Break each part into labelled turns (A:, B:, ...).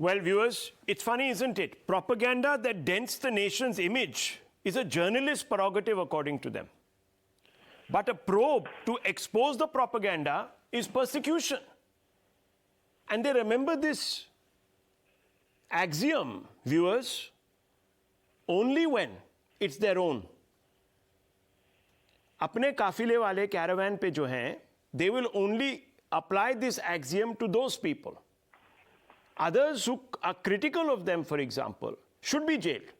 A: Well, viewers, it's funny, isn't it? Propaganda that dents the nation's image is a journalist's prerogative, according to them. But a probe to expose the propaganda is persecution. And they remember this axiom, viewers, only when it's their own. अपने काफिले वाले caravan पे जो हैं, they will only apply this axiom to those people. Others who are critical of them, for example, should be jailed.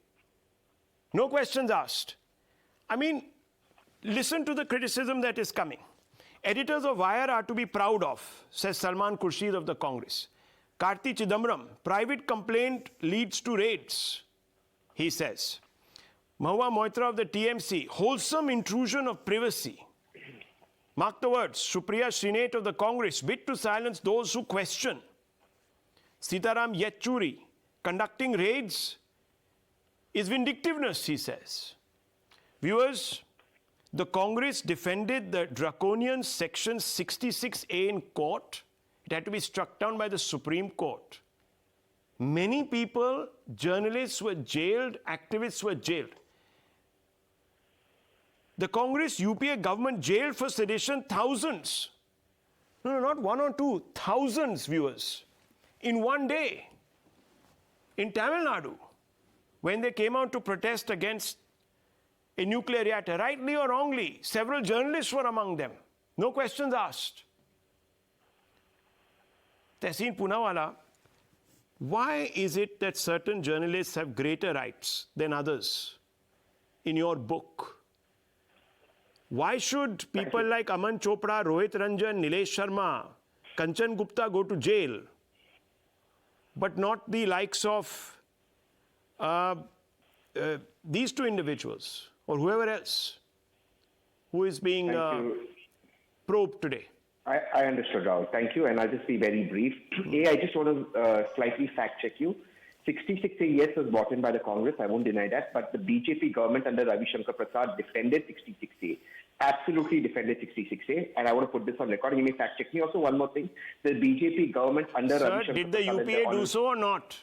A: No questions asked. I mean, listen to the criticism that is coming. Editors of Wire are to be proud of, says Salman Khurshid of the Congress. Karti Chidambaram, private complaint leads to raids, he says. Mahua Moitra of the TMC, wholesome intrusion of privacy. Mark the words, Supriya Srinate of the Congress, bid to silence those who question. Sitaram Yechuri, conducting raids is vindictiveness, he says. Viewers, the Congress defended the draconian Section 66A in court. It had to be struck down by the Supreme Court. Many people, journalists were jailed, activists were jailed. The Congress UPA government jailed for sedition thousands. No, not one or two, thousands, viewers, in one day. In Tamil Nadu, when they came out to protest against a nuclear reactor, rightly or wrongly, several journalists were among them. No questions asked. Mr.Poonawalla, why is it that certain journalists have greater rights than others in your book? Why should people like Aman Chopra, Rohit Ranjan, Nilesh Sharma, Kanchan Gupta go to jail, but not the likes of these two individuals or whoever else who is being probed today?
B: I understood, Rahul. Thank you, and I'll just be very brief. I just want to slightly fact-check you. 66A, yes, was brought in by the Congress. I won't deny that. But the BJP government under Ravi Shankar Prasad defended 66A. Absolutely defended 66A. And I want to put this on record. You may fact-check me. Also, one more thing. The BJP government under Ravi Shankar Prasad...
A: Sir, did the UPA do so or not?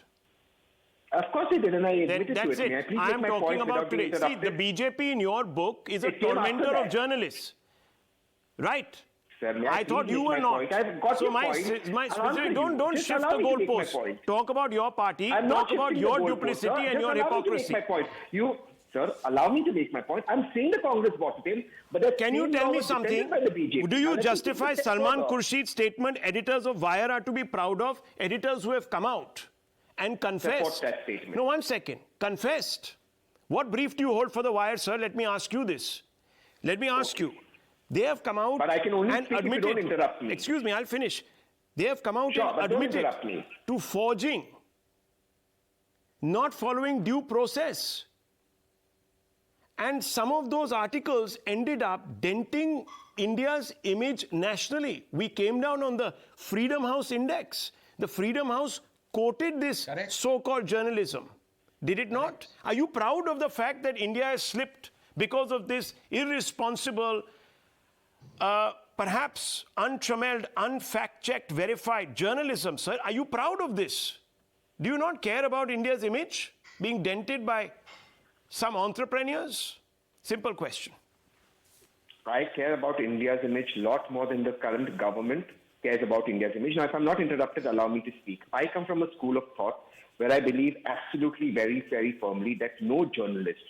B: Of course they did, and I admitted to it.
A: That's it. I am talking about today. See, the BJP in your book is a tormentor of journalists. Right?
B: Sir,
A: I thought you were not. So my specific, don't shift the goalpost. Talk about your party. Talk about your duplicity and your hypocrisy.
B: You, sir, allow me to make my point. I'm saying the Congress bought it in, but
A: can you tell me something? Do you justify Salman Khurshid's statement? Editors of Wire are to be proud of. Editors who have come out and confessed.
B: That statement.
A: No, 1 second. Confessed. What brief do you hold for the Wire, sir? Let me ask you this. Let me ask you. They have come out
B: but I can only
A: and
B: speak
A: admitted.
B: If you don't interrupt me.
A: Excuse me, I'll finish. They have come out and admitted to forging, not following due process. And some of those articles ended up denting India's image nationally. We came down on the Freedom House Index. The Freedom House quoted this so-called journalism. Did it not? Are you proud of the fact that India has slipped because of this irresponsible, perhaps untrammeled, unfact-checked, verified journalism, sir? Are you proud of this? Do you not care about India's image being dented by some entrepreneurs? Simple question.
B: I care about India's image a lot more than the current government cares about India's image. Now, if I'm not interrupted, allow me to speak. I come from a school of thought where I believe absolutely very, very firmly that no journalist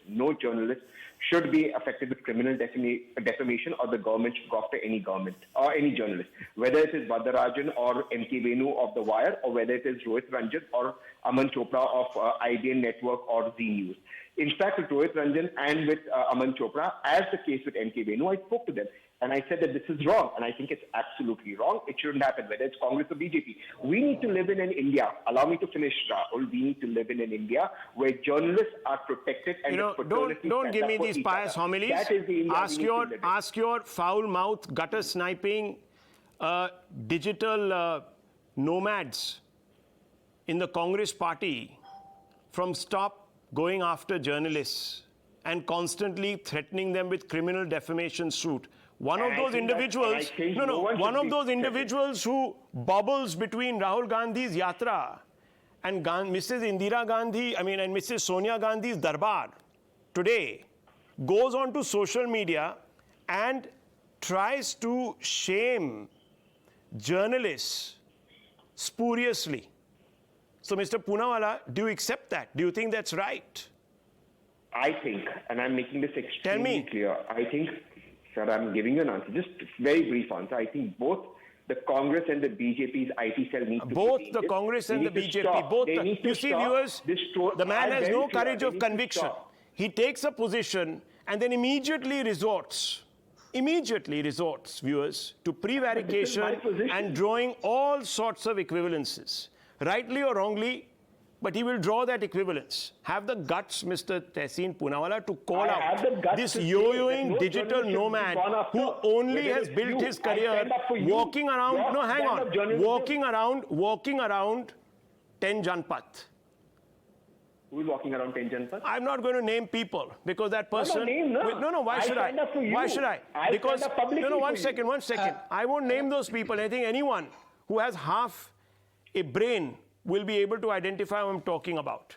B: should be affected with criminal defamation, or the government should go after any government or any journalist, whether it is Vadarajan or M.K. Venu of The Wire, or whether it is Rohit Ranjan or Aman Chopra of IBN Network or Z News. In fact, with Rohit Ranjan and with Aman Chopra, as the case with M.K. Venu, I spoke to them. And I said that this is wrong, and I think it's absolutely wrong. It shouldn't happen, whether it's Congress or BJP. We need to live in an India. Allow me to finish, Rahul. We need to live in an India where journalists are protected and
A: don't give me these pious homilies. Ask your foul-mouthed, gutter-sniping, digital nomads in the Congress party from stop going after journalists and constantly threatening them with criminal defamation suit. One of those individuals, one of those individuals who bobbles between Rahul Gandhi's yatra and Mrs. Indira Gandhi, and Mrs. Sonia Gandhi's darbar today goes on to social media and tries to shame journalists spuriously. So, Mr. Poonawalla, do you accept that? Do you think that's right?
B: I think, and I'm making this extremely
A: me.
B: clear, I think, sir, I'm giving you an answer, just a very brief answer. I think both the Congress and the BJP's IT cell need to
A: Both
B: be
A: the Congress and the BJP, you see, viewers, the man has no courage of conviction. He takes a position and then immediately resorts, viewers, to prevarication and drawing all sorts of equivalences, rightly or wrongly, but he will draw that equivalence. Have the guts, Mr. Tehseen Poonawalla, to call out this yo-yoing digital nomad who only has built his career walking around, walking around 10 Janpath.
B: Who is walking around 10 Janpath?
A: I'm not going to name people because that person. Why should I? Why should I? Because one second. I won't name those people. I think anyone who has half a brain will be able to identify who I'm talking about.